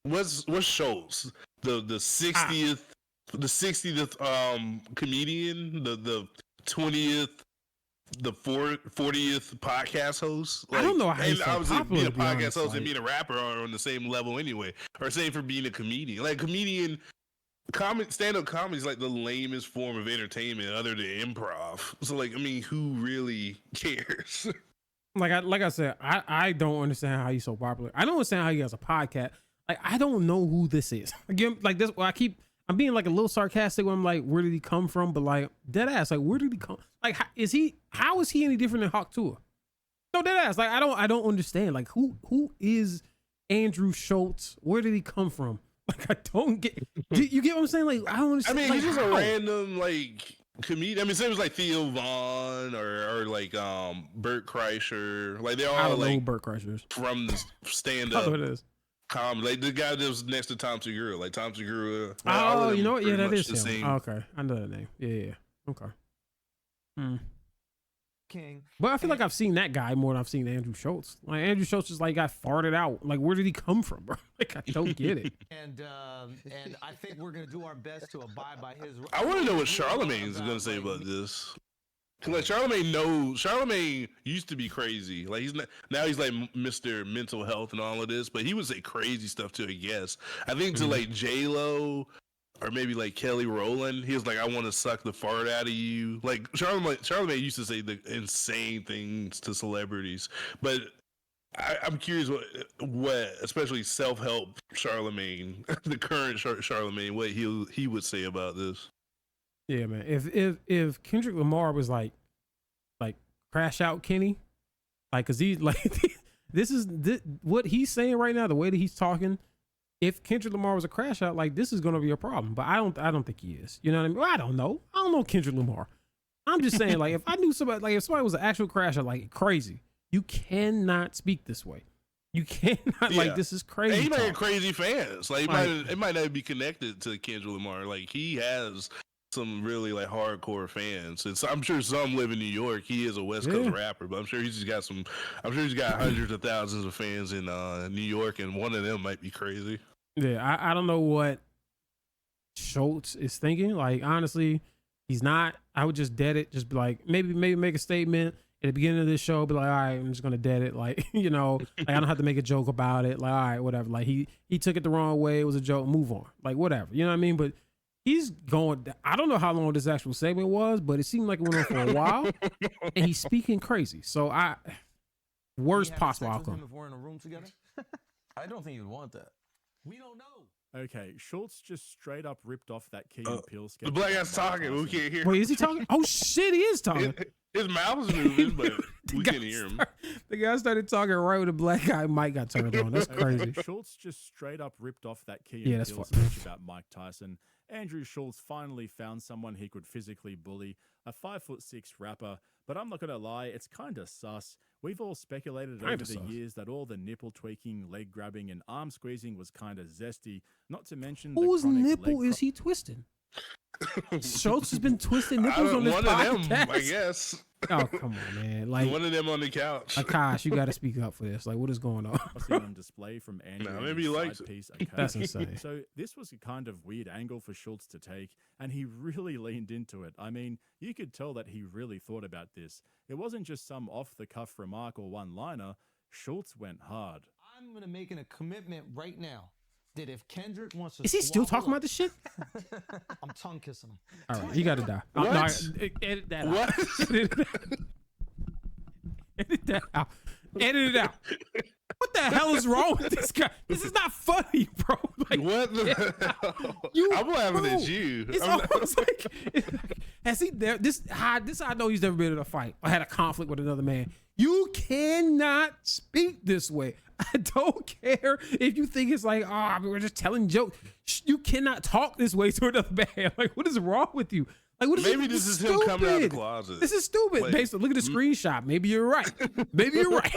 What's Shultz, the 60th comedian, the 20th, the 40th podcast host? Like, I don't know how he's and so obviously popular, being a to be podcast honest, host like- and being a rapper are on the same level anyway, or same for being a comedian. Like, comedian. Stand-up comedy is like the lamest form of entertainment other than improv. So, like, I mean, who really cares? Like I said, I don't understand how he's so popular. I don't understand how he has a podcast. Like, I don't know who this is. Again, like this, I'm being like a little sarcastic when I'm like, where did he come from? But like, dead ass, like, where did he come? Like, how is he any different than Hawk Tuah? No, dead ass. Like, I don't understand. Like, who is Andrew Schultz? Where did he come from? Like, I don't get. You get what I'm saying? Like, I don't understand. I mean, like, he's just how? a random like comedian. I mean, same as like Theo Vaughn or like Bert Kreischer. Like, they're I all don't know who like Bert Kreischer is. from the I stand-up know it is. comedy. Like, the guy that was next to Tom Segura. Like, Tom Segura. Oh, you know what? Yeah, that is the him. same. Oh, okay, I know that name. Yeah. Okay. King. But I feel like I've seen that guy more than I've seen Andrew Schultz. Like, Andrew Schultz is like got farted out. Like, where did he come from, bro? Like, I don't get it. And I think we're gonna do our best to abide by his. I want to know what Charlemagne's going to say about this. 'Cause, like, Charlemagne used to be crazy. Like, he's not, now he's like Mr. Mental Health and all of this, but he would say crazy stuff to a guest. I think to like J-Lo or maybe like Kelly Rowland, he was like, I want to suck the fart out of you. Like, Charlemagne used to say the insane things to celebrities, but I'm curious what especially self-help Charlemagne, the current Charlemagne, what he would say about this. Yeah, man. If Kendrick Lamar was like crash out Kenny, like, cause he's like this what he's saying right now, the way that he's talking. If Kendrick Lamar was a crash out, like, this is gonna be a problem. But I don't think he is. You know what I mean? Well, I don't know Kendrick Lamar. I'm just saying, like, if I knew somebody, like, if somebody was an actual crash out, like, crazy, you cannot speak this way. You cannot, like, this is crazy. And he might talk. have crazy fans. Like, it might not be connected to Kendrick Lamar. Like, he has some really like hardcore fans, and so I'm sure some live in New York. He is a West Coast rapper, but I'm sure he's got hundreds of thousands of fans in New York, and one of them might be crazy. Yeah, I don't know what Schultz is thinking. Like, honestly, he's not. I would just dead it. Just be like, maybe make a statement at the beginning of this show. Be like, all right, I'm just gonna dead it. Like, you know, like, I don't have to make a joke about it. Like, all right, whatever. Like, he took it the wrong way. It was a joke. Move on. Like, whatever. You know what I mean? But he's going. I don't know how long this actual segment was, but it seemed like it went on for a while, and he's speaking crazy. So worst possible outcome. If we're in a room together, I don't think you'd want that. we don't know. Okay, Schultz just straight up ripped off that Key and Peele sketch. The black guy's talking. We can't hear. Wait, is he talking? Oh shit, he is talking. His mouth is moving, but we can't hear him. The guy started talking right when the black guy mic got turned on. That's crazy. Schultz just straight up ripped off that Key Yeah, and that's Peele fucked. speech about Mike Tyson. Andrew Schultz finally found someone he could physically bully, a 5'6" rapper. But I'm not gonna lie, it's kinda sus. We've all speculated over the years that all the nipple tweaking, leg grabbing, and arm squeezing was kinda zesty. Not to mention Whose the chronic nipple leg is he twisting? Schultz has been twisting nipples on this One podcast. of them, I guess. Oh, come on, man. Like one of them on the couch. Akash, you got to speak up for this. Like, what is going on? I've seen on display from Andrew. Nah, maybe he likes it. Piece, That's insane. So this was a kind of weird angle for Shultz to take, and he really leaned into it. I mean, you could tell that he really thought about this. It wasn't just some off-the-cuff remark or one-liner. Shultz went hard. I'm gonna make a commitment right now that if Kendrick wants to, Is he still talking about this shit? I'm tongue kissing him. All right, he got to die. What? No, edit that What? out. Edit that out. Edit it out. What the hell is wrong with this guy? This is not funny, bro. Like, What the hell? You, I'm laughing bro, at you. It's almost like, has he there? This I know he's never been in a fight or had a conflict with another man. You cannot speak this way. I don't care if you think it's like, oh, we're just telling jokes. You cannot talk this way to another man. Like, what is wrong with you? Like, what is Maybe this is him coming out of the closet. This is stupid. Like, Based on, look at the screenshot. Maybe you're right. Maybe you're right.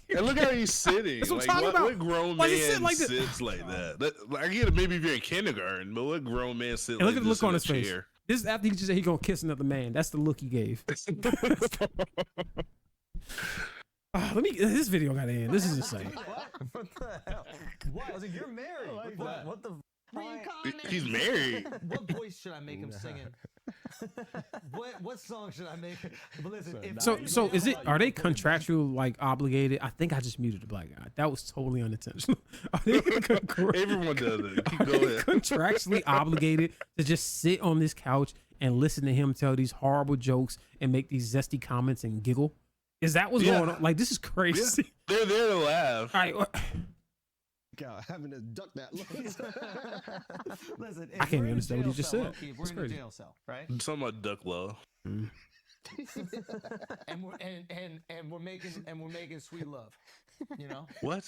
And look how he's sitting. That's what I'm like, talking about. What grown Why man is he sitting like this? sits like that? I get it. Maybe if you're in kindergarten, but what grown man sits And like look at the this look on in a his face. chair? This is after he just said he gonna kiss another man. That's the look he gave. This video got to end. This is insane. What the hell? What? I was like, you're married. What the? He's married. What voice should I make him singing? What song should I make? But listen, So is it? Are they contractual like obligated? I think I just muted the black guy. That was totally unintentional. Are they Everyone does it. Go ahead. contractually obligated to just sit on this couch and listen to him tell these horrible jokes and make these zesty comments and giggle? Is that what's going on? Like, this is crazy. Yeah. They're there to laugh. All right. God, having to duck that look. Listen, I can't even understand what he just said. If we're It's in a crazy. jail cell, right? Something like duck love. Mm. and we're making sweet love. You know What?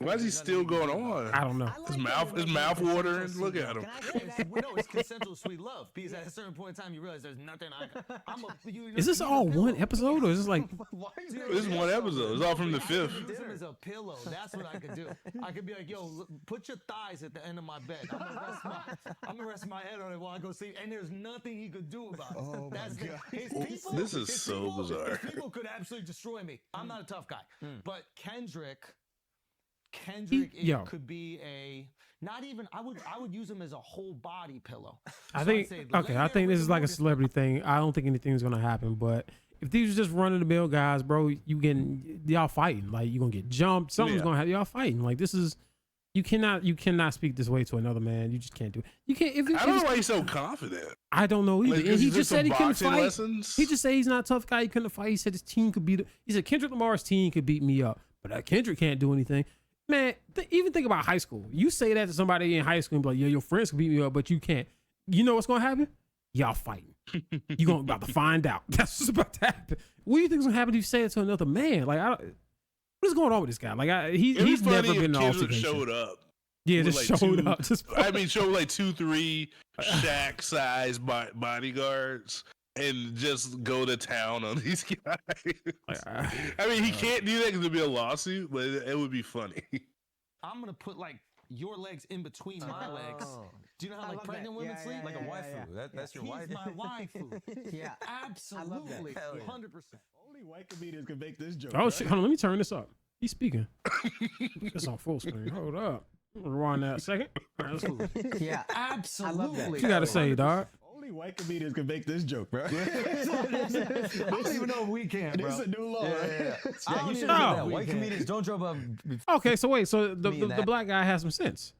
Why is he still going on? I don't know. His mouth watering. Look at him. No, it's consensual sweet love because at a certain point in time you realize there's nothing Is this all one episode or is this like? This is one episode. It's all from the fifth. I could use him as a pillow. That's what I could do. I could be like, yo, look, put your thighs at the end of my bed. I'm gonna rest my head on it while I go sleep. And there's nothing he could do about it. Oh That's my God. His people, This is his so people- bizarre. His people could absolutely destroy me. I'm not a tough guy, but Kendrick could be not even. I would use him as a whole body pillow. I So I'd think say, okay. lay I there think with this is the like a mortgage- celebrity thing. I don't think anything's gonna happen. But if these are just running the mill guys, bro, y'all fighting. Like you gonna get jumped. Something's gonna happen. Y'all fighting. Like this is. You cannot speak this way to another man. You just can't do it. You can't. I don't know why he's so confident. I don't know either. Like, And he is just this said he some couldn't boxing fight. lessons? He just said he's not a tough guy. He couldn't fight. He said his team could beat. He said Kendrick Lamar's team could beat me up, but Kendrick can't do anything. Man, even think about high school. You say that to somebody in high school and be like, yeah, your friends can beat me up, but you can't. You know what's gonna happen? Y'all fighting. You gonna about to find out. That's what's about to happen. What do you think is gonna happen if you say it to another man? Like, what is going on with this guy? Like, he's never been in an Kendrick altercation. showed up. Yeah, with just like showed two- up. Just I mean, showed like 2-3 Shaq-sized bodyguards and just go to town on these guys. I mean, he can't do that because it'd be a lawsuit, but it would be funny. I'm gonna put like your legs in between my legs. Do you know how like pregnant women sleep? Like a waifu. That's your He's wife. my waifu. Yeah. Absolutely. 100%. Only white comedians can make this joke. Oh right? shit! Hold on, let me turn this up. He's speaking. It's on full screen. Hold up. Rewind that a second. All right, let's move. Yeah. Absolutely. What you gotta say, dog? Only white comedians can make this joke, bro. I don't even know if we can, bro. This is a new law, right? I don't you should even know know that. if we White can. comedians don't drop up. Okay, so wait, so the Me and the that. black guy has some sense.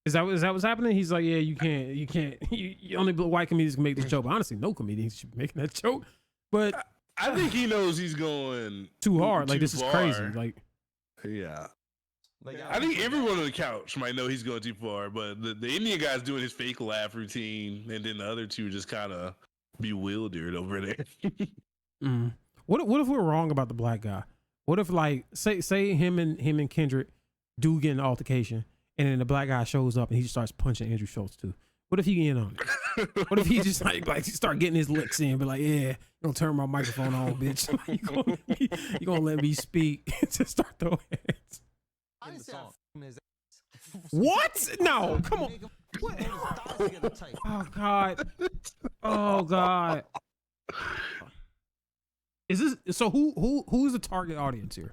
Is that what's happening? He's like, yeah, you can't. You only white comedians can make this joke. But honestly, no comedians should be making that joke. But I think he knows he's going too hard. Like this is far. crazy. Like Yeah. Like, I think everyone on the couch might know he's going too far, but the Indian guy's doing his fake laugh routine, and then the other two just kind of bewildered over there. What if we're wrong about the black guy? What if like say him and Kendrick do get an altercation, and then the black guy shows up and he just starts punching Andrew Shultz too? What if he in on it? What if he just like start getting his licks in, but like, yeah, you gonna turn my microphone on, bitch? You gonna let me speak? Just start throwing hands. I didn't say I f***ing his ass. What? No, come on. What? Oh God. Oh God. Is this so? Who's the target audience here?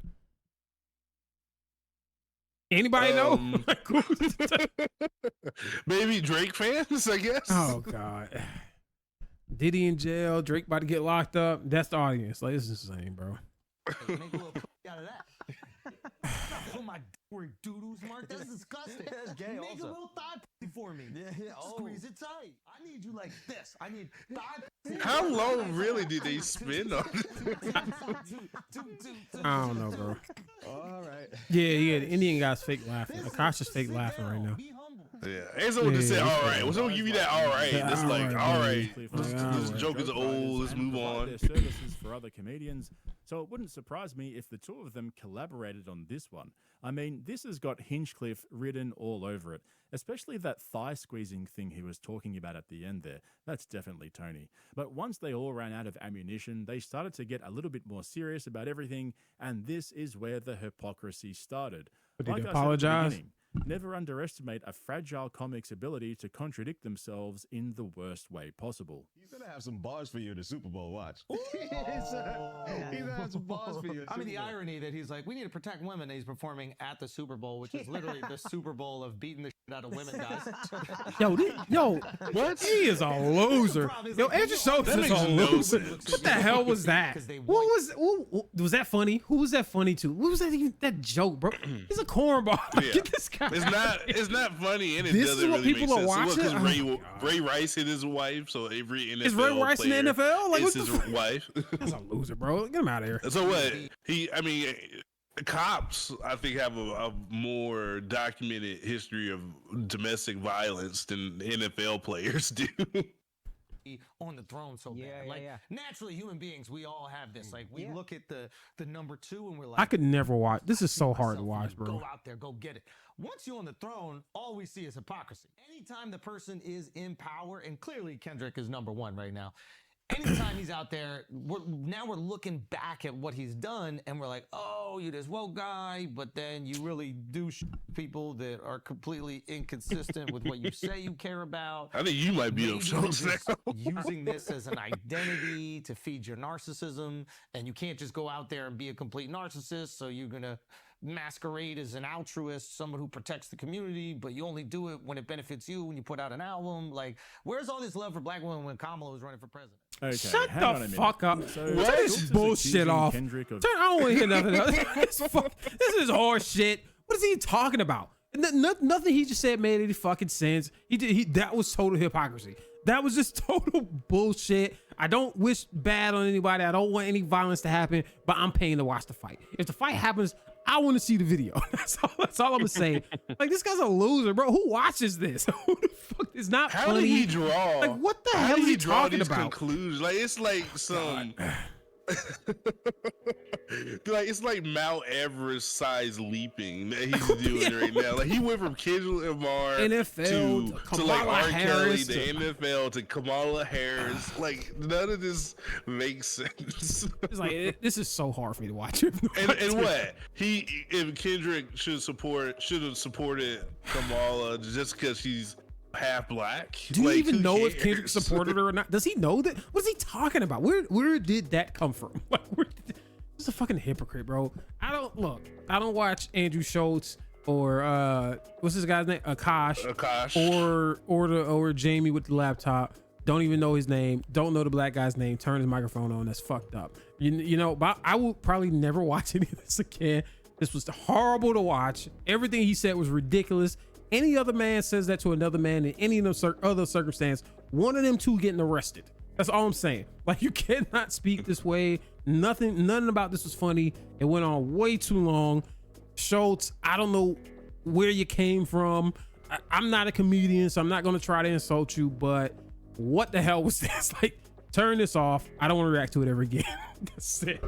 Anybody know? Maybe Drake fans, I guess. Oh God. Diddy in jail, Drake about to get locked up. That's the audience. Like, this is insane, bro. Make a little out of that. Put my where doo-doo's mark. That's disgusting. That's gay. Make also. a little thigh pussy for me. Yeah. Squeeze it tight. I need you like this. I need thigh pussy. How long really did they spend on it? I don't know, bro. All right. Yeah. The Indian guy's fake laughing. Akash is fake laughing right now. Yeah, ain't someone just said, all right. Well, someone give you that, all right. It's like, all right. This joke is old. Let's move on. Their services for other comedians, so it wouldn't surprise me if the two of them collaborated on this one. I mean, this has got Hinchcliffe written all over it, especially that thigh squeezing thing he was talking about at the end there. That's definitely Tony. But once they all ran out of ammunition, they started to get a little bit more serious about everything, and this is where the hypocrisy started. But did Like they I said at the apologize? beginning, never underestimate a fragile comic's ability to contradict themselves in the worst way possible. He's gonna have some bars for you in the Super Bowl. Watch. He's gonna have some bars for you. I mean, the irony that he's like, we need to protect women, and he's performing at the Super Bowl, which is literally the Super Bowl of beating the shit out of women, guys. What? He is a loser. Yo, Andrew Schultz is a loser. What the hell was that? Was that funny? Who was that funny to? What was that even? That joke, bro? He's a cornball. Yeah. Get this guy. It's not funny, and it This doesn't is what really people make are sense. watching? Because Ray Rice hit his wife, so every NFL Is Ray Rice in the player NFL? Like, is what his the wife. That's a loser, bro. Get him out of here. So what? Cops, I think, have a more documented history of domestic violence than NFL players do. On the throne so bad. Like, naturally, human beings, we all have this. Like, we look at the number two and we're like, I could never watch. This is so hard to watch, bro. go out there, go get it. Once you're on the throne, all we see is hypocrisy. Anytime the person is in power, and clearly Kendrick is number one right now. Anytime he's out there, we're looking back at what he's done, and we're like, oh, you're this woke guy, but then you really do people that are completely inconsistent with what you say you care about. I think you might be of Schultz now. Using this as an identity to feed your narcissism, and you can't just go out there and be a complete narcissist, so you're going to masquerade as an altruist, someone who protects the community, but you only do it when it benefits you, when you put out an album. Like, where's all this love for black women when Kamala was running for president? Okay, Shut the fuck up. So, Turn this bullshit off. I don't want to hear nothing else. This is horse shit. What is he talking about? Nothing he just said made any fucking sense. That was total hypocrisy. That was just total bullshit. I don't wish bad on anybody. I don't want any violence to happen, but I'm paying to watch the fight. If the fight happens, I want to see the video. That's all I'm gonna say. Like, this guy's a loser, bro. Who watches this? Who the fuck is not How funny? did he draw? Like, what the hell is he talking about? Conclusions? Like, it's like some. Like, it's like Mount Everest size leaping that he's doing right now. Like, he went from Kendrick Lamar NFL to like R. Harris Kelly, the NFL to Kamala Harris. Like, none of this makes sense. It's like, this is so hard for me to watch. And what if Kendrick should have supported Kamala just because she's half black? Do you even know cares? if Kendrick supported her or not? Does he know that? What is he talking about? Where did that come from? Like, this is a fucking hypocrite, bro. I don't watch Andrew Schultz or what's this guy's name? Akash or Jamie with the laptop. Don't even know his name. Don't know the black guy's name. Turn his microphone on. That's fucked up. You know, but I will probably never watch any of this again. This was horrible to watch. Everything he said was ridiculous. Any other man says that to another man in any other circumstance, one of them two getting arrested. That's all I'm saying. Like, you cannot speak this way. Nothing about this was funny. It went on way too long. Schultz, I don't know where you came from. I'm not a comedian, so I'm not going to try to insult you, but what the hell was this? Like, turn this off. I don't want to react to it ever again. That's it.